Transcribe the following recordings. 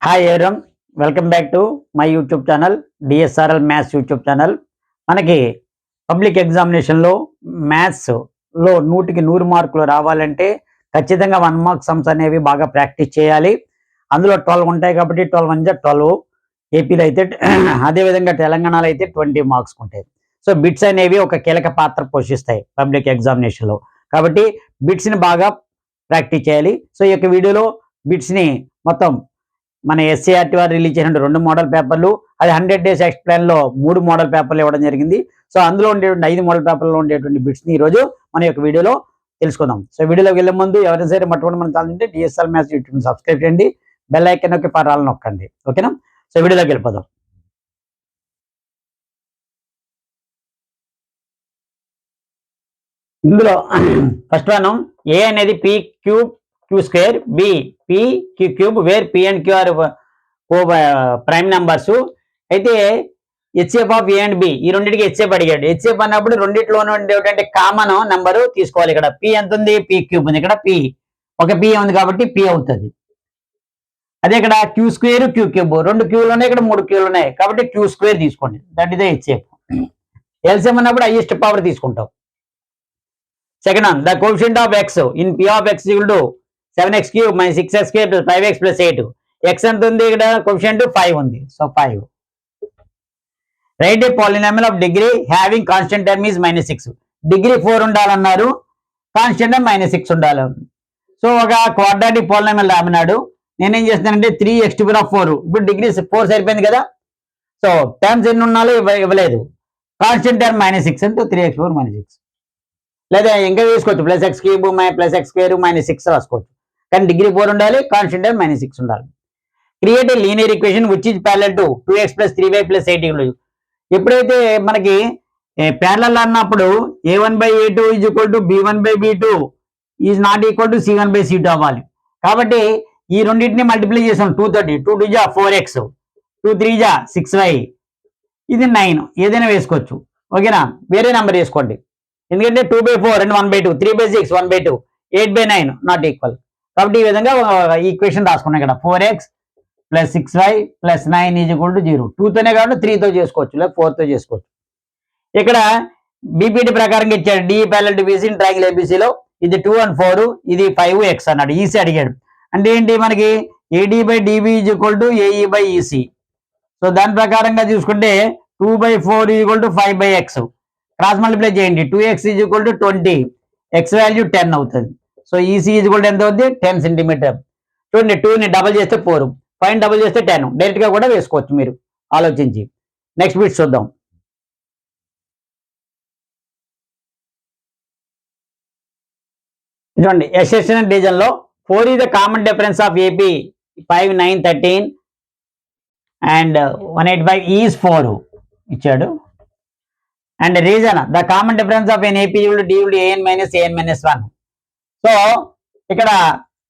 Hi ఎవరం, welcome back to my YouTube channel DSRL maths YouTube channel. మనకి public ఎగ్జామినేషన్లో మ్యాథ్స్లో 100కి 100 మార్కులు రావాలంటే ఖచ్చితంగా 1 మార్క్ సమ్స్ అనేవి బాగా ప్రాక్టీస్ చేయాలి. అందులో 12 ఉంటాయి కాబట్టి 12 1 12. ఏపీలో అయితే అదేవిధంగా తెలంగాణలో అయితే 20 మార్క్స్ ఉంటాయి. సో బిట్స్ అనేవి ఒక కీలక పాత్ర పోషిస్తాయి పబ్లిక్ ఎగ్జామినేషన్లో. కాబట్టి బిట్స్ని బాగా ప్రాక్టీస్ చేయాలి. సో ఈ యొక్క వీడియోలో బిట్స్ని మొత్తం మన ఎస్సీఆర్టీ వారు రిలీజ్ చేసిన 2 మోడల్ పేపర్లు, అది 100 డేస్ ఎక్స్ప్లెయిన్లో 3 మోడల్ పేపర్లు ఇవ్వడం జరిగింది. సో అందులో ఉండేటువంటి 5 మోడల్ పేపర్లో ఉండేటువంటి బిట్స్ని ఈరోజు మన యొక్క వీడియోలో తెలుసుకుందాం. సో వీడియోలోకి వెళ్ళే ముందు ఎవరైనా సరే మొట్టమొదటి మన ఛానల్ ఉంటే డిఎస్ఆర్ మ్యాథ్స్ యూట్యూబ్ని సబ్స్క్రైబ్ చేయండి, బెల్ ఐకాన్ నొక్కి పరాలను నొక్కండి. ఓకేనా? సో వీడియోలోకి వెళ్ళిపోదాం. ఇందులో ఫస్ట్ వన్, ఏ అనేది P cube Q square, B P Q cube, where P and Q are prime numbers. అయితే HCF of A and B, ఈ రెండింటికి హెచ్ఎఫ్ అడిగాడు. హెచ్ఎఫ్ అన్నప్పుడు రెండిట్లోనూ ఉండేటువంటి కామన్ నెంబరు తీసుకోవాలి. ఇక్కడ పీ ఎంత ఉంది? పీ క్యూబ్ ఉంది. ఇక్కడ పీ ఒక పీ ఉంది కాబట్టి పీ అవుతుంది. అదే ఇక్కడ క్యూ స్క్వేర్ క్యూ క్యూబ్, 2 క్యూలు ఉన్నాయి, ఇక్కడ 3 క్యూలు ఉన్నాయి కాబట్టి క్యూ స్క్వేర్ తీసుకోండి. That is the HF. LCM అన్నప్పుడు హైయెస్ట్ పవర్ తీసుకుంటాం. Second one, the coefficient of X in P of X equal to 7x cube minus 6x square plus 5x plus 8. x ఎంత ఉంది? ఇక్కడ కోఎఫిషియంట్ 5 ఉంది. So 5. Right A polynomial of degree having constant term is -6. Degree 4 ఉండాలన్నారు, constant term -6 ఉండాలి. So ఒక quadratic polynomial రామన్నాడు. నేనేం చేస్తానంటే 3x⁴. ఇప్పుడు డిగ్రీ 4 సరిపోయింది కదా. సో టర్మ్స్ ఎన్ని ఉన్నాలో ఇవ్వలేదు. కాన్స్టెంట్ టర్మ్ -6 అంటే 3x⁴ -6. లేదా ఇంకా వేసుకోవచ్చు, +x³ +x² -6 రాసుకోవచ్చు. కానీ డిగ్రీ 4 ఉండాలి, కాన్స్టెంట్ టర్మ్ -6 ఉండాలి. Create a linear equation which is parallel to 2x + 3y + 8. ఎప్పుడైతే మనకి ప్యారలల్ అన్నప్పుడు a1/a2 = b1/b2 is not equal to c1/c2 అవ్వాలి. కాబట్టి ఈ రెండింటిని మల్టిప్లై చేసాం. 230, 2 2 = 4x, 2 3 = 6y, ఇది 9. ఏదైనా వేసుకోవచ్చు. ఓకేనా? వేరే నెంబర్ వేసుకోండి, ఎందుకంటే 2/4 and 1/2, 3/6 1/2, 8/9 నాట్ ఈక్వల్. కాబట్టి ఈ విధంగా ఈక్వేషన్ రాసుకున్నాం. ఇక్కడ 4x + 6y + 9 = 0. 2తోనే కాబట్టి 3తో చేసుకోవచ్చు, లేదా 4తో చేసుకోవచ్చు. ఇక్కడ బీపీటీ ప్రకారంగా ఇచ్చాడు. D parallel to BC triangle ఏబీసీలో ఇది 2 and 4, ఇది 5x అన్నాడు. ఈసీ అడిగాడు. అంటే ఏంటి? మనకి AD/DB = AE/EC. సో దాని ప్రకారంగా చూసుకుంటే 2/4 = 5/x. క్రాస్ మల్టిప్లై చేయండి. 2x = 20, x వాల్యూ 10 అవుతుంది. సో ఈసీ ఎంత అవుతుంది? 10 సెంటీమీటర్. చూడండి, 2ని డబల్ చేస్తే 4, 5 డబల్ చేస్తే 10. డైరెక్ట్ గా కూడా వేసుకోవచ్చు మీరు ఆలోచించి. నెక్స్ట్ బిట్ చూద్దాం. చూడండి, ఎస్ఎస్ఎన్ రీజన్ లో 4 is the common difference of AP 5 9 13 and 185 is 4 ఇచ్చాడు. And reason the common difference of an AP d an - 1. So ఇక్కడ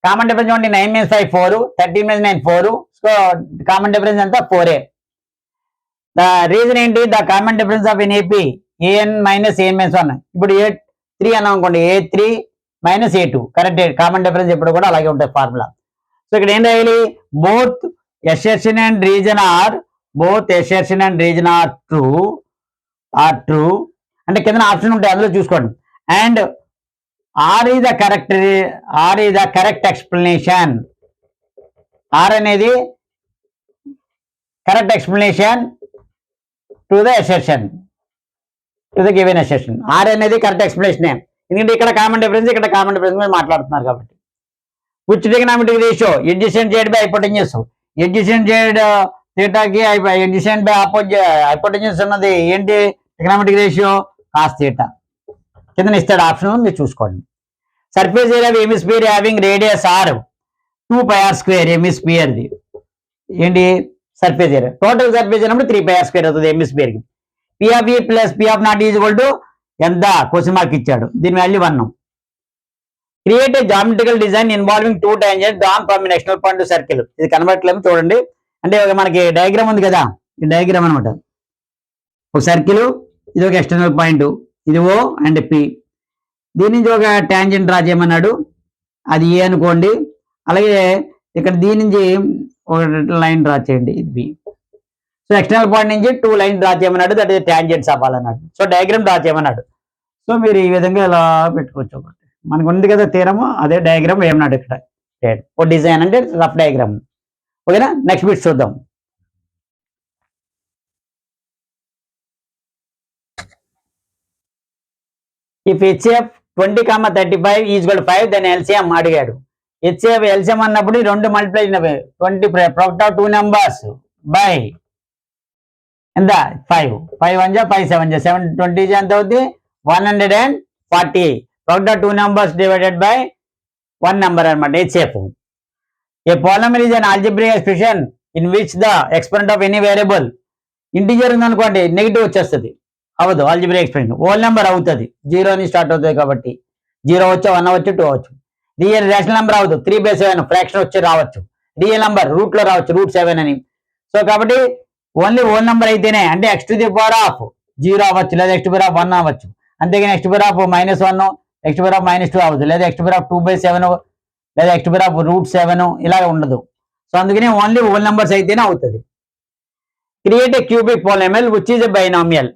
కామన్ డిఫరెన్స్ చూడండి, 9 - 5 4, 13 - 9 4. సో కామన్ డిఫరెన్స్ అంతా 4a. ద రీజన్ ఏంటి? The common difference of an AP an - -1. ఇప్పుడు A3 అన్నాం అనుకోండి, A3 - A2 correct. Common difference ఎప్పుడు కూడా అలాగే ఉంటుంది ఫార్ములా. సో ఇక్కడ ఏం రాయాలి? Both assertion and reason are true అంటే కింద ఆప్షన్ ఉంటాయి, అందులో చూసుకోండి. And R is the correct explanation. R అనేది correct explanation to the assertion, to the given assertion. R అనేది కరెక్ట్ ఎక్స్ప్లెనేషన్, ఎందుకంటే ఇక్కడ కామన్ డిఫరెన్స్, ఇక్కడ కామన్ డిఫరెన్స్ మీద మాట్లాడుతున్నారు కాబట్టి. Which trigonometric ratio adjacent side by hypotenuse. Adjacent side థీటాకి adjacent by hypotenuse ఉన్నది ఏంటి? Trigonometric ratio cos theta. కింద ఇస్తాడు ఆప్షన్, మీరు చూసుకోండి. Surface area of hemisphere having radius r 2πr². హెమిస్ఫియర్ది ఏంటి? Surface area. టోటల్ సర్ఫేస్ అన్నప్పుడు 3πr² అవుతుంది హెమిస్ఫియర్ కి. P(E) + P(0) ఎంత? క్వశ్చన్ మార్క్ ఇచ్చాడు. దీని value 1. Create a geometrical design involving 2 tangents drawn from external point to circle. ఇది కనబడట్లేదు చూడండి. అంటే మనకి డయాగ్రామ్ ఉంది కదా, ఈ డయాగ్రామ్ అనమాట. ఒక సర్కిల్, ఇది ఒక ఎక్స్టర్నల్ పాయింట్, ఇది O అండ్ P. దీని నుంచి ఒక టాంజెంట్ డ్రా చేయమన్నాడు, అది ఏ అనుకోండి. అలాగే ఇక్కడ దీని నుంచి ఒక లైన్ డ్రా చేయండి, ఇది బి. సో ఎక్స్టర్నల్ పాయింట్ నుంచి 2 లైన్ డ్రా చేయమన్నాడు, దట్ ఈస్ టాంజెంట్స్ అవ్వాలన్నాడు. సో డయాగ్రామ్ డ్రా చేయమన్నాడు. సో మీరు ఈ విధంగా ఇలా పెట్టుకోవచ్చు. ఒకటి మనకు ఉంది కదా తీరము, అదే డయాగ్రామ్ ఏమన్నాడు ఇక్కడ. ఓ డిజైన్ అంటే రఫ్ డయాగ్రామ్. ఓకేనా, నెక్స్ట్ బిట్ చూద్దాం. If HCF 20,35 is equal 5 then LCM అడిగాడు. హెచ్సిఎఫ్ ఎల్సిఎం అన్నప్పుడు 2 multiply 20 product of 2 numbers by ఎంత 5 5 1 జా 5 7 జా 7 20 జా ఎంత అవుతుంది 140. Product of 2 numbers divided by 1 number అన్నమాట HCF. A polynomial is an algebraic expression in which the exponent of any variable integer ఉందనుకోండి నెగిటివ్ వచ్చేస్తుంది, అవదు ఆల్జీబ్రిక్ ఎక్స్ప్రెషన్. హోల్ నెంబర్ అవుతుంది, 0 అని స్టార్ట్ అవుతుంది కాబట్టి 0 వచ్చి 1 అవచ్చు 2 అవచ్చు. రియల్ రేషనల్ నెంబర్ అవ్వదు, 3/7 ఫ్రాక్షన్ వచ్చి రావచ్చు. రియల్ నెంబర్ రూట్ లో రావచ్చు, రూట్ 7 అని. సో కాబట్టి ఓన్లీ హోల్ నెంబర్ అయితేనే, అంటే x⁴ 0 అవ్వచ్చు, లేదా x⁴ 1 అవ్వచ్చు. అంతేగాని x⁴ -1 x⁴ -2 అవ్వదు, లేదా x⁴ 2/7 లేదా x⁴ √7 ఇలా ఉండదు. సో అందుకని ఓన్లీ హోల్ నెంబర్స్ అయితేనే అవుతుంది. Create a cubic polynomial which is a binomial.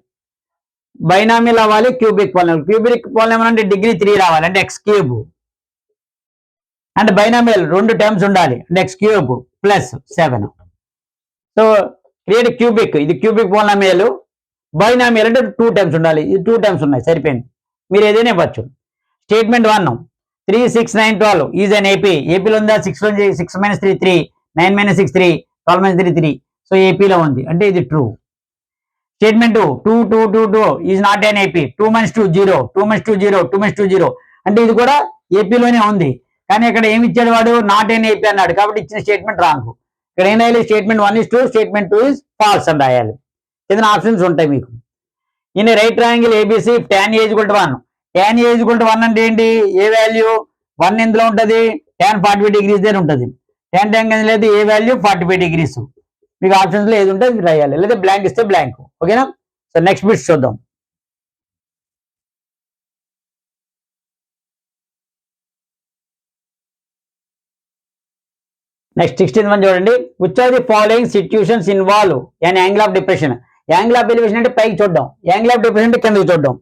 Binomial అవ్వాలి, క్యూబిక్ పాలినామియల్. క్యూబిక్ పాలినామియల్ అంటే డిగ్రీ 3 రావాలి, అంటే x³. అంటే బైనామియల్ 2 టర్మ్స్ ఉండాలి, అంటే x³ + 7. సో క్రియేట్ క్యూబిక్, ఇది క్యూబిక్ పాలినామియల్. బైనామియల్ అంటే 2 టర్మ్స్ ఉండాలి, ఇది 2 టర్మ్స్ ఉన్నాయి, సరిపోయింది. మీరు ఏదైనా ఇవ్వచ్చు. Statement 1 3 6 9 12 is an AP. ఏపీలో ఉందా? 6 - 3 3, 9 - 6 3, 12 - 3 3. సో ఏపీలో ఉంది, అంటే ఇది true. Statement 2 2 2 2 is not an AP. 2 - 2 0, 2 - 2 0, 2 - 2 0, అంటే ఇది కూడా ఏపీలోనే ఉంది. కానీ ఇక్కడ ఏమి ఇచ్చాడు వాడు? నాట్ ఎన్ ఏపీ అన్నాడు, కాబట్టి ఇచ్చిన స్టేట్మెంట్ రాంగ్. ఇక్కడ ఏం రాయాలి? Statement 1 is true, statement 2 is false అని రాయాలి. కింద ఆప్షన్స్ ఉంటాయి మీకు. In right triangle ABC tan A = 1. tan A = 1 అంటే ఏంటి? ఏ వాల్యూ 1 ఎందులో ఉంటుంది? tan 45 degrees దగ్గర ఉంటుంది. tan లేదు, ఏ వాల్యూ 45 degrees. మీకు ఆప్షన్స్ లో ఏది ఉంటే అది రాయాలి, లేదా బ్లాంక్ ఇస్తే బ్లాంక్. ఓకేనా? సో నెక్స్ట్ బిట్స్ చూద్దాం. నెక్స్ట్ 16th వన్ చూడండి. Which are the following situations involve and angle of depression. Angle of elevation అంటే పైకి చూడడం, యాంగిల్ ఆఫ్ డిప్రెషన్ అంటే కిందకి చూడడం.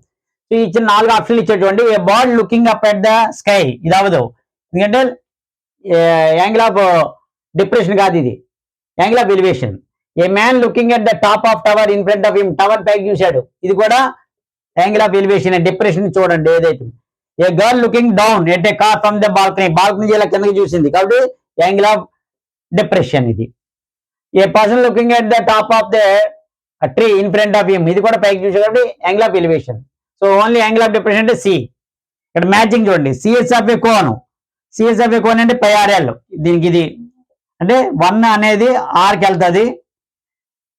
సో ఇచ్చిన 4 ఆప్షన్లు ఇచ్చాడు చూడండి. ఏ bird looking up at the sky, ఇది అవ్వదు, ఎందుకంటే యాంగిల్ ఆఫ్ డిప్రెషన్ కాదు, ఇది angle of elevation. A man looking at the top of tower in front of him, tower పైకి చూశాడు, ఇది కూడా యాంగిల్ ఆఫ్ ఎలివేషన్. డిప్రెషన్ చూడండి ఏదైతే. A girl looking down at a car from the balcony, balcony ఇలా కిందకి చూసింది, కాబట్టి యాంగిల్ ఆఫ్ డిప్రెషన్ ఇది. A person looking at the top of the tree in front of him, ఇది కూడా పైకి చూసే కాబట్టి angle of elevation. So only angle of depression అంటే సి. ఇక్కడ మ్యాచింగ్ చూడండి. CS of a cone, CS of a cone అంటే πRL, దీనికి ఇది అంటే 1 అనేది ఆర్కి వెళ్తుంది.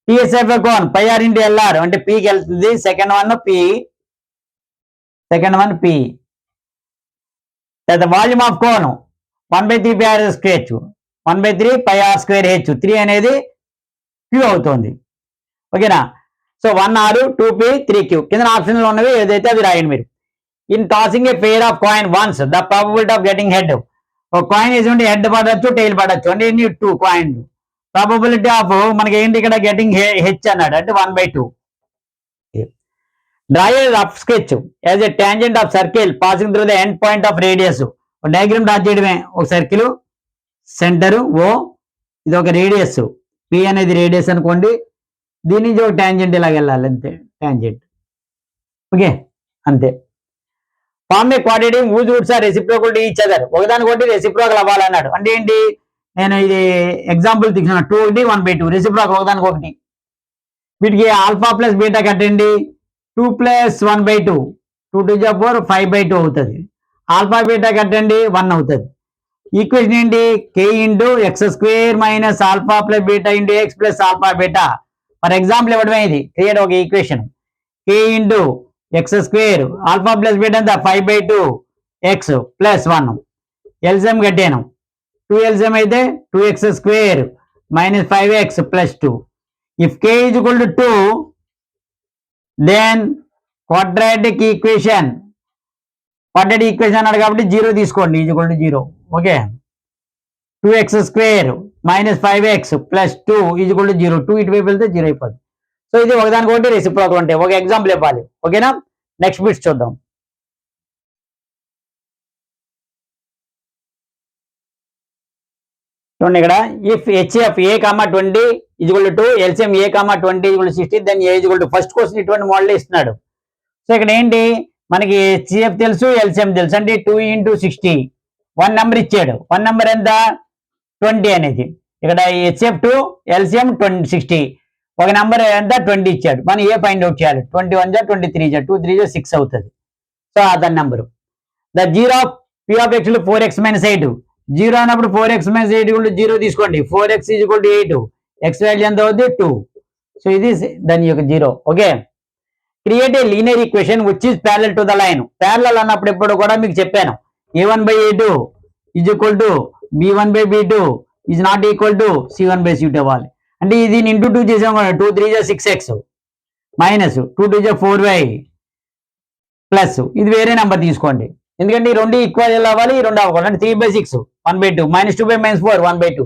TS of a cone πR × LR అంటే పీకి వెళ్తుంది. Second one P. తర్వాత volume of cone 1/3 πr², 1/3 πr²H, 3 అనేది Q అవుతుంది. ఓకేనా? So 1R 2P 3Q. కింద ఆప్షన్లు ఉన్నవి ఏదైతే అది రాయండి మీరు. In tossing A pair of coin once the probability of getting head. ఒక కాయిన్ వేసుకుంటే హెడ్ పడచ్చు, టైల్ పడచ్చు, అంటే 2 కాయిన్. ప్రాబబిలిటీ ఆఫ్ మనకి ఏంటి ఇక్కడ? గెటింగ్ హెచ్ అన్నాడు, అంటే 1/2. Draw A rough sketch as a tangent of circle passing through the end point of radius. Diagram draw చేయడమే. ఒక సర్కిల్ సెంటర్ O, ఇది ఒక రేడియస్ P అనేది రేడియస్ అనుకోండి. దీని నుంచి ఒక టాంజెంట్ ఇలాగ వెళ్ళాలి, అంతే టాంజెంట్. ఓకే, అంతే. Form a quadratic whose roots are reciprocal to each other. ఒకదానికొకటి రెసిప్రోకల్ అవ్వాలన్నాడు, అంటే ఏంటి? నేను ఇది ఎగ్జాంపుల్ తీసుకున్నా, 2 1 1/2 రెసిప్రోకల్ ఒకదానికొకటి. వీటికి ఆల్ఫా ప్లస్ బీటా కట్టండి. 2 + 1/2, 2 2 = 4, 5/2 అవుతుంది. ఆల్ఫా బీటా కట్టండి, 1 అవుతుంది. ఈక్వేషన్ ఏంటి? k × x² - alpha + beta × x + alpha beta. For example ఇవ్వడమే ఇది. క్రియేట్ ఒక equation. k × x² alpha plus beta అంతా 5/2 x + 1. ఎల్సిఎం కట్టాను. 2 ఎల్సిఎం అయితే 2x² - 5x + 2. If k = 2 then quadratic equation అన్నాడు కాబట్టి 0 తీసుకోండి, = 0. Okay, 2x² minus 5x plus 2 is equal to 0. 2 ఇటువైపు వెళ్తే 0 అయిపోద్ది. సో ఇది ఒకదానికి ఒకటి రెసిప్రోకల్ ఉంటాయి. ఒక ఎగ్జాంపుల్ ఇవ్వాలి. ఓకేనా? నెక్స్ట్ బిట్స్ చూద్దాం. చూడండి ఇక్కడ if HF a comma 20 is equal to LCM a comma 20 is equal 60 then a is equal to first question ఇటువంటి మోడల్ ఇస్తున్నాడు. సో ఇక్కడ ఏంటి మనకి హెచ్సిఎఫ్ తెలుసు, ఎల్సిఎం తెలుసు. అంటే 2 into 60 1 నెంబర్ ఇచ్చాడు. 1 నెంబర్ ఎంత 20 అనేది. ఇక్కడ హెచ్సిఎఫ్ 2 ఎల్సిఎం 60 ఒక నెంబర్ ఎంత 20 ఇచ్చాడు. మనం ఏ ఫైండ్ అవుట్ చేయాలి. 21 జా 23 జా 2 3 జా 6 అవుతుంది. So other number. The zero of P of X 4x - 8 zero అన్నప్పుడు 4x - 8 జీరో తీసుకోండి. 4x = 8 ఎక్స్ వాల్యూ ఎంత అవుతుంది 2. సో ఇది దాని యొక్క zero. Okay, create a linear equation which is parallel to the line. Parallel అన్నప్పుడు ఎప్పుడు కూడా మీకు చెప్పాను a1/a2 = b1/b2 is not equal to c1/c2 అవ్వాలి. అంటే ఇది ఇంటూ 2 చేసాం కదా. 2 3 జా 6x మైనస్ 2 2 జా 4y ప్లస్ ఇది వేరే నెంబర్ తీసుకోండి. ఎందుకంటే ఈ రెండు ఈక్వల్ అవ్వాలి, ఈ రెండు అవ్వకూడదు. అంటే 3/6 1/2 minus 2 - -4 1/2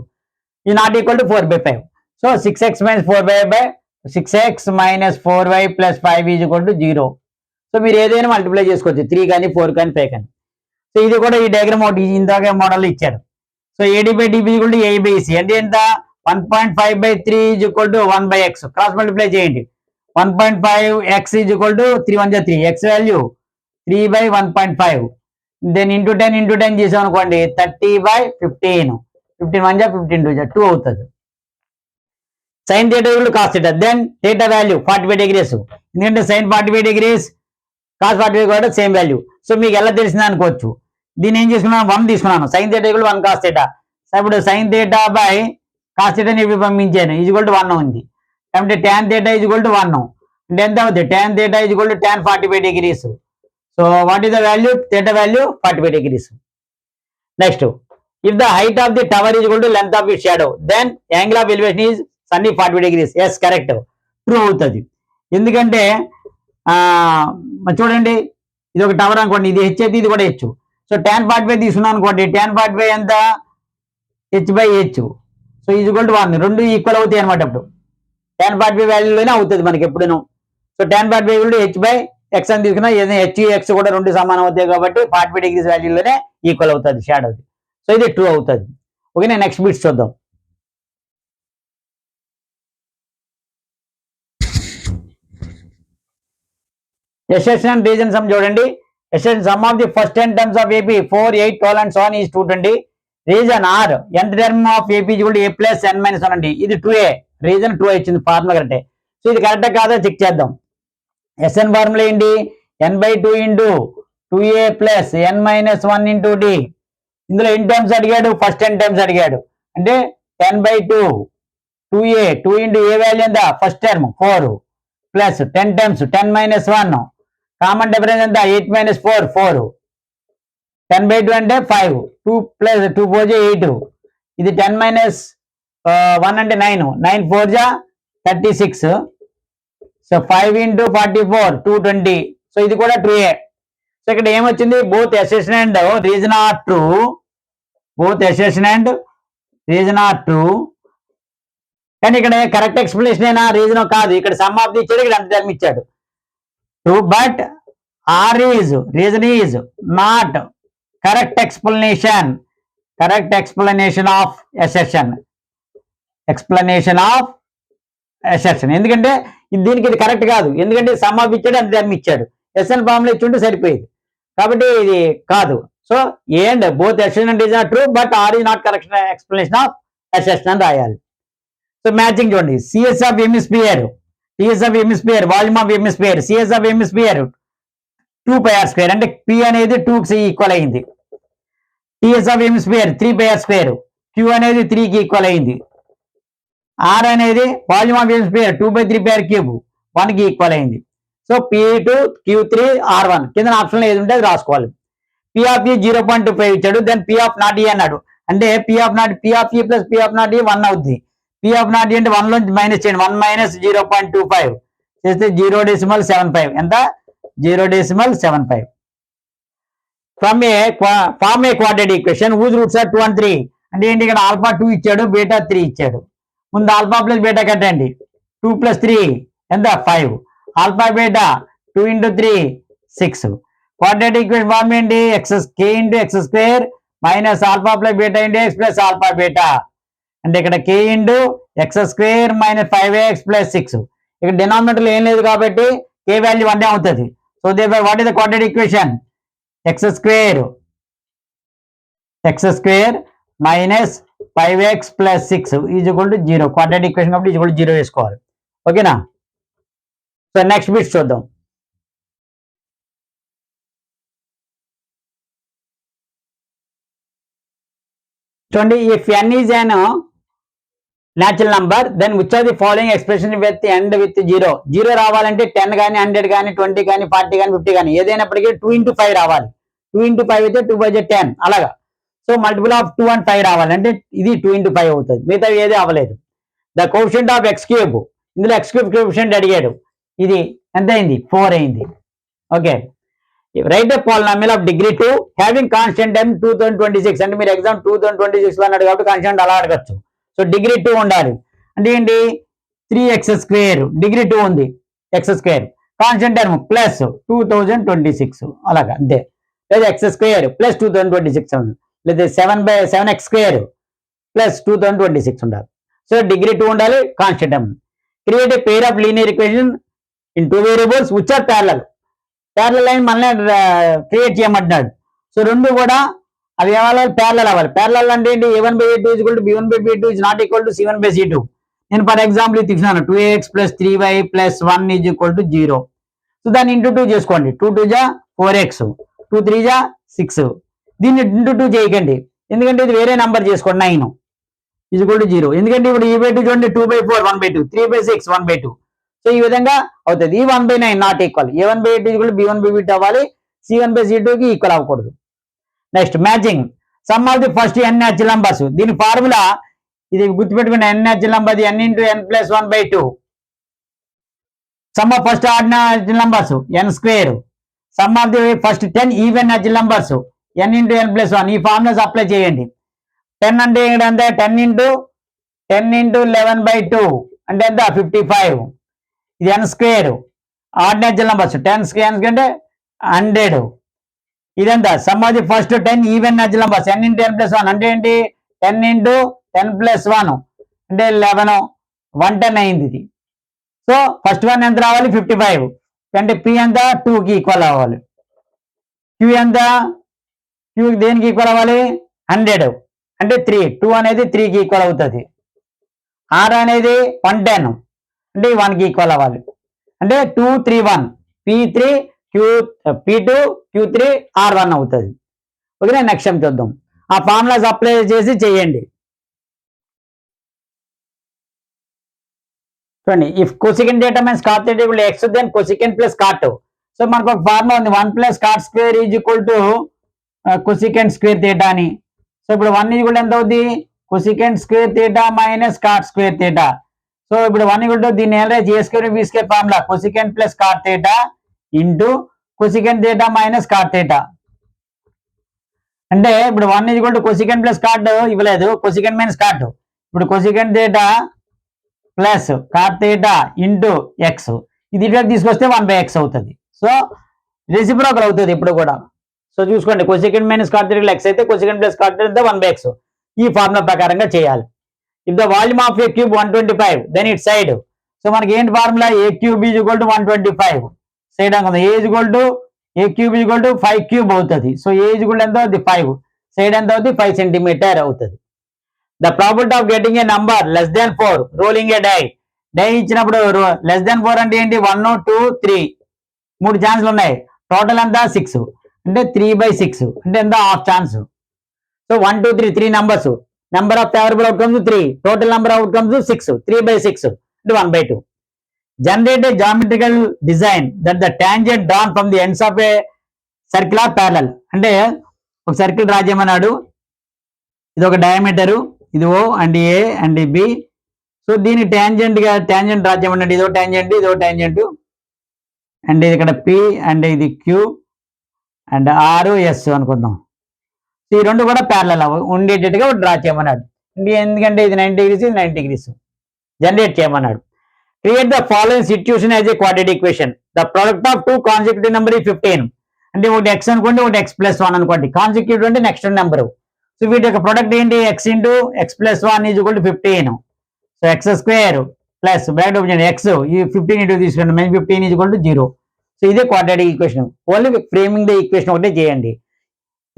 is not equal to 4/5. So 6x - 4y 6x - 4y plus 5 is equal to 0. So మీరు ఏదైనా మల్టిప్లై చేసుకోవచ్చు, 3 కానీ 4 కానీ 5 కానీ. సో ఇది కూడా ఈ డయాగ్రామ్ ఒకటి ఇందాక మోడల్ ఇచ్చారు. సో AD/DB = A/C అంటే ఎంత 1.5/3 is equal to 1/x. Cross multiply చేయండి. 1.5x is equal to 3 1 3 x value 3/1.5 then into 10 చేసాం అనుకోండి 30/15 15 1 జా 15 2 జా 2 అవుతుంది. Sine theta = cos theta then theta value 45 degrees. ఎందుకంటే సైన్ 45 degrees కాస్ 45 కూడా సేమ్ వాల్యూ. సో మీకు ఎలా తెలిసింది అనుకోవచ్చు. దీన్ని ఏం చేసుకున్నాను 1 తీసుకున్నాను. Sign theta = 1 cos theta. So ఇప్పుడు సైన్ థీటా బై కాస్ థీటాని ఇప్పుడు పంపించాను = 1 ఉంది. అంటే tan థీటా = 1 అంటే ఎంత అవుతుంది tan theta = tan 45 degrees. So what is the value theta value 45 degrees. Next if the height of the tower = length of it shadow then angle of elevation is sunny 40 degrees. Yes correct, true అవుతుంది. ఎందుకంటే చూడండి ఇది ఒక tower అనుకోండి, ఇది H అయితే ఇది కూడా హెచ్. సో tan 45 తీసుకున్నాం అనుకోండి, tan 45 ఎంత h/h. సో = 1 రెండు ఈక్వల్ అవుతాయి అనమాట. అప్పుడు tan 45 వాల్యూలోనే అవుతుంది మనకి ఎప్పుడూ. సో tan 45 = h/x అని తీసుకున్నా ఏదైనా h x కూడా రెండు సమానం అవుతాయి కాబట్టి 45 degrees వాల్యూలోనే ఈక్వల్ అవుతుంది షాడోది. సో ఇది ట్రూ అవుతుంది. ఓకే, నేను నెక్స్ట్ బిట్స్ చూద్దాం. ఎస్ఎస్ఎన్ అండ్ రీజన్ సమ్ చూడండి. SSN some of the first 10 terms of AP 4 8 12 and so on is 220. Reason R nth term of AP = a + n - 1 అండి. ఇది 2a. Reason 2 ఇచ్చింది, formula కరెక్టే. So ఇది కరెక్టా కాదా చెక్ చేద్దాం. ఎస్ఎన్ ఫార్ములా ఏంటి n/2 × 2a + n - 1 × d. ఇందులో ఎన్ని టర్మ్స్ అడిగాడు ఫస్ట్ 10 terms అడిగాడు. అంటే 10/2 2a 2 × a వాల్యూ ఎంత first term 4 plus 10 terms 10 - 1 common difference ఎంత 8 - 4 4 10/2 అంటే 5 2 + 2 4 జా 8 ఇది 10 - 1 అంటే 9 9 4 జా 36. సో 5 × 44 220. సో ఇది కూడా ట్రూయే. సో ఇక్కడ ఏమొచ్చింది both assertion and reason are true. Both assertion and reason are true. కానీ ఇక్కడ కరెక్ట్ ఎక్స్ప్లెనేషన్ అయినా రీజన్ కాదు. ఇక్కడ సమ్ ఆఫ్ ది ఇచ్చాడు, ఇక్కడ అంత టర్మ్ ఇచ్చాడు. True but R is reason is not correct explanation. Correct explanation of assertion. Explanation of assertion. ఎందుకంటే దీనికి ఇది కరెక్ట్ కాదు. ఎందుకంటే సమ్ ఆఫ్ ఇచ్చాడు, అంత టర్మ్ ఇచ్చాడు. ఎస్ఎన్ ఫార్ములా ఇచ్చుంటే సరిపోయేది. కాబట్టి ఇది కాదు. So and both assertion and reason are true but R is not correct explanation of assertion అని రాయాలి. సో మ్యాచింగ్ చూడండి. CS of hemisphere TS of hemisphere volume of hemisphere CS of hemisphere 2πr² అంటే p అనేది 2కి equal అయింది. TS of hemisphere 3πr². q అనేది 3కి equal అయింది. ఆర్ అనేది వాల్యూమ్ ఆఫ్ ఎమిస్పియర్ 2/3πr³ 1కి ఈక్వల్ అయింది. సో p2 q3 r1 కింద ఆప్షన్ ఏది ఉంటే అది రాసుకోవాలి. p ఆఫ్ e 0.25 ఇచ్చాడు. Then p of not e అన్నాడు. అంటే p of not p of e + p of not e 1 అవుద్ది. p ఆఫ్ నాట్ e అంటే 1 లోంచి మైనస్ చేయండి. 1 - 0.25 చేస్తే 0.75 ఎంత 0.75. Form a quadratic equation whose roots are 2 and 3 అంటే ఏంటి, ఇక్కడ ఆల్ఫా 2 ఇచ్చాడు, బీటా 3 ఇచ్చాడు. ముందు ఆల్ఫా ప్లస్ బీటా కట్టండి. 2 + 3 ఎంత 5. Alpha beta 2 × 3 6. Quadratic equation form ఏంటి, k × x² minus alpha plus beta × x plus alpha beta. అంటే ఇక్కడ k × x² minus 5x plus 6. ఇక్కడ డినామినేటర్లో ఏం లేదు కాబట్టి k వాల్యూ 1 అవుతుంది. So there what is the quadratic equation, x² minus 5x plus 6 is equal to 0. Quadratic equation కాబట్టి is equal to 0 వేసుకోవాలి. ఓకేనా. సో నెక్స్ట్ బిట్స్ చూద్దాం. చూడండి, if n is an natural number, then which of the following expression with end with 0? 0 రావాలంటే 10 కానీ 100 కానీ 20 కానీ 40 కానీ 50 కానీ ఏదైనప్పటికీ 2 × 5 రావాలి. 2 × 5 అయితే 2 × 10 అలాగా. సో మల్టిపుల్ ఆఫ్ 2 and 5 రావాలి, అంటే ఇది 2 × 5 అవుతుంది. మిగతా ఏది అవ్వలేదు. ద కోఎఫిషియంట్ ఆఫ్ x³ ఇందులో x³ కోఎఫిషియంట్ అడిగాడు. ఇది ఎంత అయింది, 4 అయింది. Okay, right the polynomial of degree 2 having constant time 2026. అంటే మీరు ఎగ్జామ్ 2026 లో అన్నాడు కాబట్టి కాన్స్టెంట్ అలా అడగచ్చు. సో డిగ్రీ 2 ఉండాలి. అంటే ఏంటి, 3x², డిగ్రీ 2 ఉంది, x² కాన్స్టెంట్ టర్మ్ ప్లస్ 2026 అలాగా అంతే. లేదా x² ప్లస్ 2026 ఉంది, లేదా 7x² ప్లస్ 2026 ఉండాలి. సో డిగ్రీ 2 ఉండాలి, constant term. Create a pair of linear equation in 2 variables which are parallel. Parallel line మళ్ళీ క్రియేట్ చేయమంటున్నాడు. సో రెండు కూడా అవి ఏవాలి, ప్యారలల్ అవ్వాలి. ప్యారలల్ అంటే ఏంటి, a1/a2 = b1/b2 is not equal to c1/c2. నేను ఫర్ ఎగ్జాంపుల్ ఇది తీసుకున్నాను, 2ax + 3y + 1 = 0. సో దాన్ని ఇంటూ 2 చేసుకోండి. 2 × 2 = 4x, 2 × 3 = 6. దీన్ని ఇంటూ 2 చేయకండి, ఎందుకంటే ఇది వేరే నెంబర్ చేసుకోండి. 9 = 0. ఎందుకంటే ఇప్పుడు e/2 చూడండి, 2/4 1/2, 3/6 1/2. సో ఈ విధంగా అవుతుంది. ఈ 1/9 నాట్ ఈక్వల్, a1/a2 = b1/b2 అవ్వాలి, c1/c2కి ఈక్వల్ అవ్వకూడదు. Next matching some of the first n natural numbers. దీని ఫార్ములా ఇది గుర్తుపెట్టుకుని, n natural number n × n + 1/2. Some of first add natural numbers n². Some of the first 10 even natural numbers n × n + 1. ఈ formulas apply చేయండి. 10 అంటే ఏంటంటే 10 × 11/2 అంటే ఎంత 55. ఇది n² ఆడ్ న్యాచురల్ నంబర్స్ 10 అంటే 100. ఇదంతా some of the first 10 even natural numbers n × n + 1 అంటే ఏంటి, 10 × n + 1 అంటే 11, 110 అయింది ఇది. సో ఫస్ట్ వన్ ఎంత రావాలి, 55. అంటే p ఎంత 2కి ఈక్వల్ అవ్వాలి. q ఎంత, q దేనికి ఈక్వల్ అవ్వాలి, 100 అంటే 3. 2 అనేది 3కి ఈక్వల్ అవుతుంది. r అనేది 110 అంటే 1కి ఈక్వల్ అవ్వాలి. అంటే 2 3 1 p3 p2 q3 r1 అవుతుంది. ఓకే, నెక్స్ట్ టైం చూద్దాం. ఆ ఫార్ములాస్ అప్లై చేసి చేయండి. చూడండి, if cosecant determines cot θ = x, then cosecant plus cot. So మనకు ఒక ఫార్ములా ఉంది, 1 + cot² = కొసికెంట్² అని. సో ఇప్పుడు 1 = ఎంత అవుతుంది, కొసికెంట్² మైనస్ cot². సో ఇప్పుడు 1 దీన్ని ఎలా చేసుకొని వీస్కే formula cosecant plus cot θ into cosecant θ minus cot θ. అంటే ఇప్పుడు 1 కొసికెంట్ ప్లస్ cot ఇవ్వలేదు, కొసికెంట్ మైనస్ cot. ఇప్పుడు cosecant θ plus cot θ into x, ఇది ఇట్లా తీసుకొస్తే 1/x అవుతుంది. సో రెసిప్రోకల్ అవుతుంది ఇప్పుడు కూడా. సో చూసుకోండి, కొసికెంట్ మైనస్ cot θ x అయితే కొసికెంట్ ప్లస్ cot θ 1/x. ఈ ఫార్ములా ప్రకారంగా చేయాలి. If the volume of a cube 125, then it side. So మనకి ఏంటి ఫార్ములా, a cube = 125. సైడ్ అనుకుందాం, a cube = 5³ అవుతుంది. సో a ఎంత అవుతుంది, 5. సైడ్ ఎంత అవుతుంది, 5 సెంటీమీటర్ అవుతుంది. The probability of getting a number less than 4 rolling a die ఇచ్చినప్పుడు లెస్ దాన్ 4 అంటే ఏంటి, 1 2 3 3 ఛాన్స్లు ఉన్నాయి. టోటల్ ఎంత 6 అంటే 3/6 అంటే ఎంత half chance. So 1 2 3 3 numbers, number of favourable outcomes 3, total number of outcomes 6, 3/6 అంటే 1/2. Generate a geometrical design that the tangent drawn from the ends of a circle are parallel. అంటే ఒక సర్కిల్ డ్రా చేయమన్నాడు, ఇది ఒక డయామీటరు, ఇది O and A and B. So దీని tangent draw చేయమన్నాడు, ఇదో టాంజెంట్ ఇదో టాంజెంట్ అండ్ ఇది ఇక్కడ P అండ్ ఇది Q అండ్ R S అనుకుందాం. ఈ రెండు కూడా ప్యారలల్ ఉండేటట్టుగా డ్రా చేయమన్నాడు. ఎందుకంటే ఇది 90 degrees, ఇది 90 degrees జనరేట్ చేయమన్నాడు. Create the following situation as a quadratic equation. The product of 2 consecutive number 15. అంటే ఒకటి ఎక్స్ అనుకోండి, ఒకటి x+1 అనుకోండి. కాన్సెక్యూటివ్ అంటే నెక్స్ట్ నెంబర్. సో వీటి యొక్క ప్రొడక్ట్ ఏంటి? x into x+1 is equal to 15. So x² plus bracket open చేయండి x, ఈ 15 ఇంటూ తీసుకోండి, -15 ఈజ్ ఈక్వల్ టు 0. సో ఇదే quadratic equation. Only framing the equation ఒకటే చేయండి.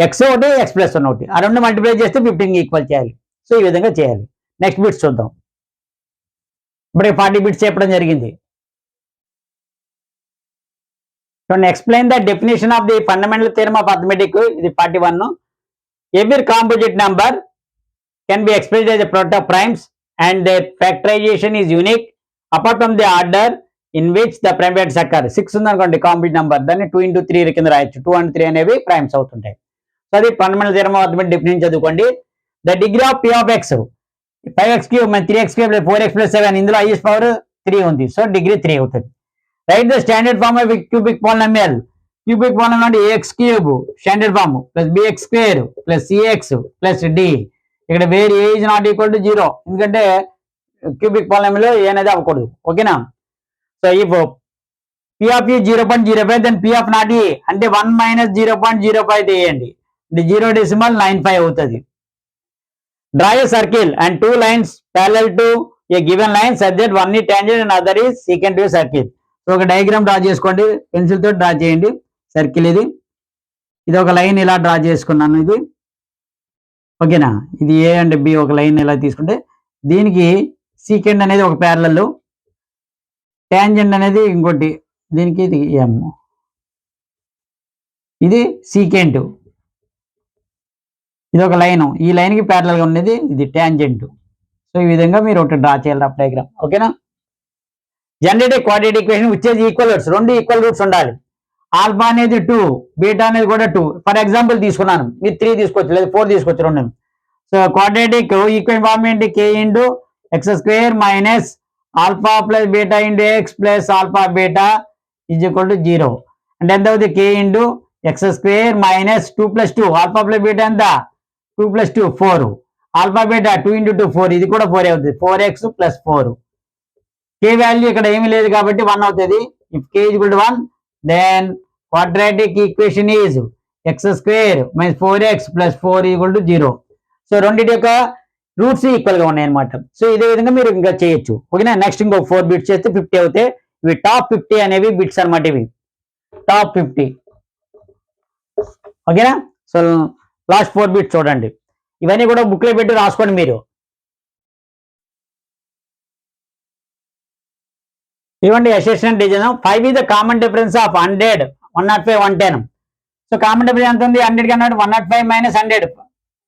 x ఒకటి, x+1 ఒకటి, ఆ రెండు మల్టిప్లై చేస్తే 15 ఈక్వల్ చేయాలి. సో ఈ విధంగా చేయాలి. నెక్స్ట్ బిట్స్ చూద్దాం. ఇప్పుడు 40 బిట్స్ చెప్పడం జరిగింది. చూడండి, explain the definition of the fundamental theorem of arithmetic. ఇది 41. Every composite number can be expressed as a product of primes and their factorization is unique apart from the order in which the prime factors occur. 6 ఉందనుకోండి composite number, దాన్ని 2 into 3 కింద రాయొచ్చు. 2 and 3 అనేవి primes అవుతుంటాయి. So అది fundamental theorem of arithmetic definition చదువుకోండి. The degree of p of x 5x³ 3x² 4x+7, ఇందులో highest power 3 ఉంది. సో డిగ్రీ 3 అవుతుంది. Right the standard form of cubic polynomial. Cubic polynomial అంటే ax³ standard form plus bx² plus cx plus d. ఇక్కడ where a is not equal to 0, ఎందుకంటే cubic polynomial a అనేది అవ్వకూడదు. ఓకేనా? So if p of u 0.05 దెన్ p of not e అంటే 1 - 0.05 తీయండి. అంటే 0.95 అవుతుంది. Draw a circle and 2 lines parallel to a given line such that one is tangent and other is secant to a circle. So ఒక diagram draw చేసుకోండి, pencil తో draw చేయండి. Circle ఇది ఒక లైన్ ఇలా డ్రా చేసుకున్నాను. ఇది ఓకేనా? ఇది ఏ అండ్ బి ఒక లైన్ ఇలా తీసుకుంటే దీనికి సీకెంట్ అనేది ఒక ప్యారలల్, ట్యాంజెంట్ అనేది ఇంకోటి, దీనికి ఇది ఎం, ఇది సీకెంట్, ఇది ఒక లైన్, ఈ లైన్ కి ప్యారలల్ గా ఉన్నది ఇది ట్యాంజెంట్. సో ఈ విధంగా మీరు ఒకటి డ్రా చేయాలి రఫ్ డయాగ్రామ్. ఓకేనా? Generate a quadratic equation which is equal roots. రెండు ఈక్వల్ రూట్స్ ఉండాలి. ఆల్ఫా అనేది 2, బీటా అనేది కూడా 2. ఫర్ ఎగ్జాంపుల్ తీసుకున్నాను, మీరు 3 తీసుకోవచ్చు, లేదా 4 తీసుకోవచ్చు, రెండు. సో క్వాడ్రాటిక్ ఈక్వేషన్ ఫార్మ్ ఏంటి? k into x² minus alpha plus beta into x plus alpha beta is equal to 0. అంటే ఎంత అవుతుంది? k into x² minus 2 + 2 alpha plus beta ఎంత? 2 + 2 4. ఆల్ఫా బీటా 2 ఇంటూ 2 4, ఇది కూడా 4 అవుతుంది. 4x + 4. k వాల్యూ ఇక్కడ ఏమీ లేదు కాబట్టి 1 అవుతుంది. If k is equal to 1 then quadratic equation is x² - 4x + 4 equal to 0. So రెండింటి యొక్క రూట్స్ ఈక్వల్ గా ఉన్నాయి అనమాట. సో ఇదే విధంగా మీరు ఇంకా చేయొచ్చు. ఓకేనా? నెక్స్ట్ ఇంకో 4 బిట్స్ చేస్తే 50 అవుతాయి. ఇవి టాప్ 50 అనేవి బిట్స్ అనమాట. ఇవి టాప్ 50. ఓకేనా? సో లాస్ట్ 4 బిట్స్ చూడండి. ఇవన్నీ కూడా బుక్ లో పెట్టి రాసుకోండి మీరు. ఇవ్వండి assessment design. 5 is the common difference of 100, 105, 110. So common difference ఎంత ఉంది? 100 కన్నా 105 - 100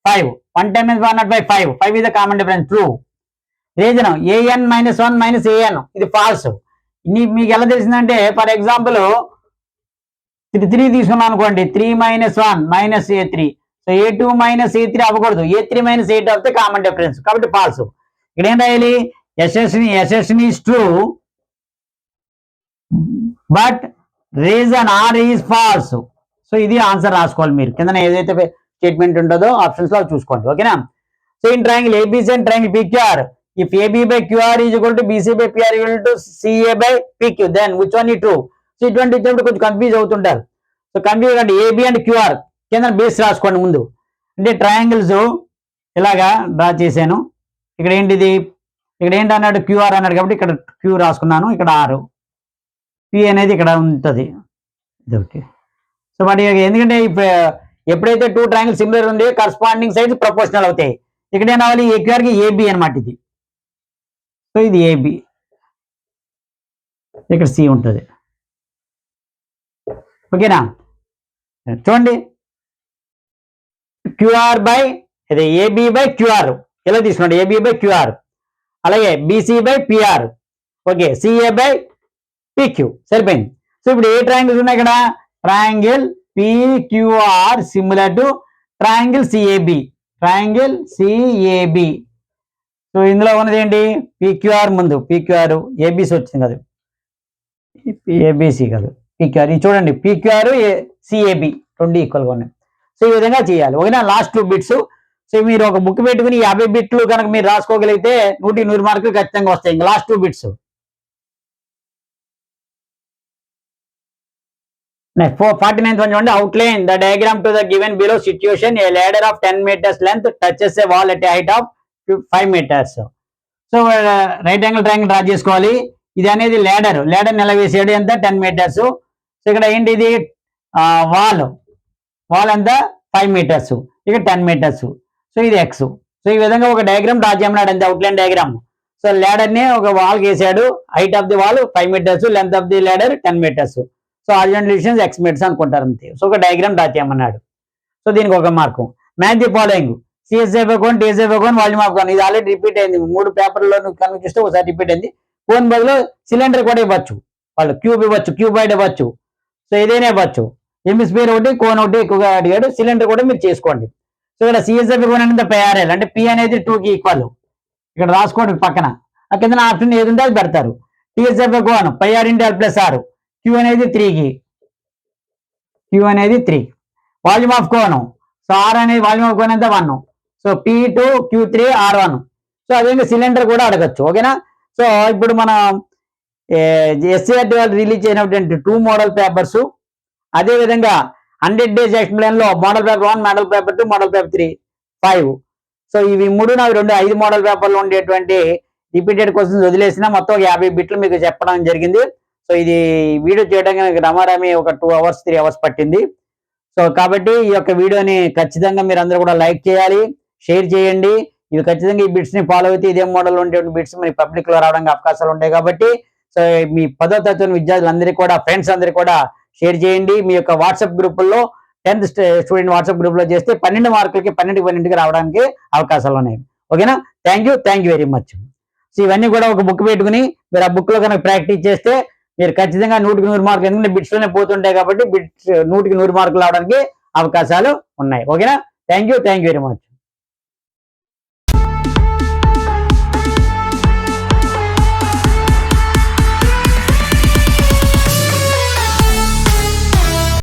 5, 110 - 105 5. 5 is the common difference. True. Reason an - 1 - an, ఇది ఫాల్స్. మీకు ఎలా తెలిసిందంటే ఫర్ ఎగ్జాంపుల్ 3 తీసుకున్నాం అనుకోండి, 3 - 1 - a3. సో a2 - a3 అవ్వకూడదు, a3 - a2 అవుతే కామన్ డిఫరెన్స్, కాబట్టి ఫాల్స్. ఇక్కడ ఏం రాయాలి? Assertion is true but reason R is false. సో ఇది ఆన్సర్ రాసుకోవాలి మీరు. కింద ఏదైతే స్టేట్మెంట్ ఉంటుందో ఆప్షన్స్ లో చూసుకోండి. ఓకేనా? So in triangle ABC and triangle PQR, if AB by QR is equal to BC by PR equal to CA by PQ, then which one ఈ ట్రూ. సో ఇటువంటి వచ్చినప్పుడు కొంచెం కన్ఫ్యూజ్ అవుతుంటారు. సో కన్ఫ్యూజ్ అంటే AB and QR కింద base రాసుకోండి ముందు. అంటే ట్రయాంగిల్స్ ఇలాగా డ్రా చేశాను. ఇక్కడ ఏంటిది? ఇక్కడ ఏంటి అన్నాడు? క్యూఆర్ అన్నాడు కాబట్టి ఇక్కడ క్యూ రాసుకున్నాను, ఇక్కడ ఆర్, పి అనేది ఇక్కడ ఉంటుంది. ఓకే. సో వాటి ఎందుకంటే ఎప్పుడైతే 2 ట్రయాంగిల్ సిమిలర్ ఉంది కరస్పాండింగ్ సైడ్స్ ప్రపోర్షనల్ అవుతాయి. ఇక్కడ ఏం రావాలి? ఏక్యూఆర్ కి ఏబి అనమాట ఇది. సో ఇది ఏబి, ఇక్కడ సి ఉంటుంది. ఓకేనా? చూడండి, క్యూఆర్ బై అదే ఏబి బై క్యూఆర్ ఇలా తీసుకోండి. ఏబి బై క్యూఆర్, అలాగే BC by PR, okay, CA by PQ, సరిపోయింది. సో ఇప్పుడు ఏ ట్రయాంగిల్స్ ఉన్నాయి ఇక్కడ? Triangle PQR similar to triangle CAB, triangle CAB. So ఇందులో ఉన్నది ఏంటి? పిక్యూఆర్ ముందు పిక్యూఆర్, ఏబిసి వచ్చింది కదా, ఏబిసి కాదు పిక్యూఆర్. ఇది చూడండి, పిక్యూఆర్ సిఏబి రెండు ఈక్వల్గా ఉన్నాయి. సో ఈ విధంగా చేయాలి. ఓకేనా, లాస్ట్ 2 బిట్స్. సో మీరు ఒక బుక్ పెట్టుకుని 50 బిట్లు కనుక మీరు రాసుకోగలిగితే 100 మార్కులు ఖచ్చితంగా వస్తాయి. ఇంకా last 2 bits. Next, 49th one చూడండి. Outline the diagram to the given below situation. A ladder of 10 meters length touches a wall at a height of 5 meters. So right angle triangle draw చేసుకోవాలి. ఇది అనేది ladder నిలవేసాడు ఎంత 10 metres. So ఇక్కడ ఏంటి ఇది wall ఎంత 5 metres, ఇక్కడ 10 metres. So ఇది ఎక్స్. సో ఈ విధంగా ఒక డయాగ్రామ్ డ్రా చేయమన్నాడు అంతే, అవుట్లైన్ డయాగ్రామ్. సో ల్యాడర్ ని ఒక వాల్ వేసాడు, height of the wall 5 metres, length of the ladder 10 metres. So horizontal distance x metres అనుకుంటారు అంతే. సో ఒక డయాగ్రామ్ డ్రా చేయమన్నాడు. సో దీనికి ఒక mark. Match the following CSI cone, TSI cone, volume of cone. ఇది already repeat అయింది 3 పేపర్లో కనుక చూస్తే ఒకసారి రిపీట్ అయింది. కోన్ బదులు సిలిండర్ కూడా ఇవ్వచ్చు, వాళ్ళు క్యూబ్ ఇవ్వచ్చు, క్యూబాయిడ్ ఇవ్వచ్చు. సో ఏదైనా ఇవ్వచ్చు. హెమిస్ఫియర్ ఒకటి, కోన్ ఒకటి ఎక్కువగా అడిగాడు. సిలిండర్ కూడా మీరు చేసుకోండి. సో ఇక్కడ సిఎస్ఐ కోన్ అనేది PRL అంటే పి అనేది 2కి ఈక్వల్. ఇక్కడ రాసుకోండి పక్కన, ఆ కింద ఆప్షన్ ఏది ఉంటే అది పెడతారు. TSI cone πr × l+r, queue అనేది 3కి, క్యూ అనేది 3. Volume of cone, so r అనేది వాల్యూమ్ ఆఫ్ కోన్ ఎంత 1. So P2 Q3 R1. So అదేవిధంగా సిలిండర్ కూడా అడగచ్చు. ఓకేనా. సో ఇప్పుడు మన SCERT వాళ్ళు రిలీజ్ అయినటువంటి 2 మోడల్ పేపర్స్, అదేవిధంగా 100 days యాక్షన్ ప్లాన్ లో model paper 1, model paper 2, model paper 3, 5. So ఇవి 3 నాకు 5 మోడల్ పేపర్లు ఉండేటువంటి రిపీటెడ్ క్వశ్చన్స్ వదిలేసిన మొత్తం 50 బిట్లు మీకు చెప్పడం జరిగింది. సో ఇది వీడియో చేయడానికి రమారామి ఒక 2 hours 3 hours పట్టింది. సో కాబట్టి ఈ యొక్క వీడియోని ఖచ్చితంగా మీరు అందరూ కూడా లైక్ చేయాలి, షేర్ చేయండి. ఇవి ఖచ్చితంగా ఈ బిట్స్ ని ఫాలో అయితే ఇదే మోడల్ ఉండేటువంటి బిట్స్ మీ పబ్లిక్ లో రావడానికి అవకాశాలు ఉంటాయి. కాబట్టి సో మీ 10వ తరగతి విద్యార్థులందరికీ కూడా, ఫ్రెండ్స్ అందరికీ కూడా షేర్ చేయండి. మీ యొక్క వాట్సాప్ గ్రూపుల్లో 10th స్టూడెంట్ వాట్సాప్ గ్రూప్ లో చేస్తే 12 మార్కులకి 12కి రావడానికి అవకాశాలు ఉన్నాయి. ఓకేనా. Thank you very much. So ఇవన్నీ కూడా ఒక బుక్ పెట్టుకుని మీరు ఆ బుక్ లో కనుక ప్రాక్టీస్ చేస్తే మీరు ఖచ్చితంగా 100 మార్కులు, ఎందుకంటే బిట్స్ లోనే పోతుంటాయి కాబట్టి బిట్స్ 100 మార్కులు రావడానికి అవకాశాలు ఉన్నాయి. ఓకేనా. Thank you very much.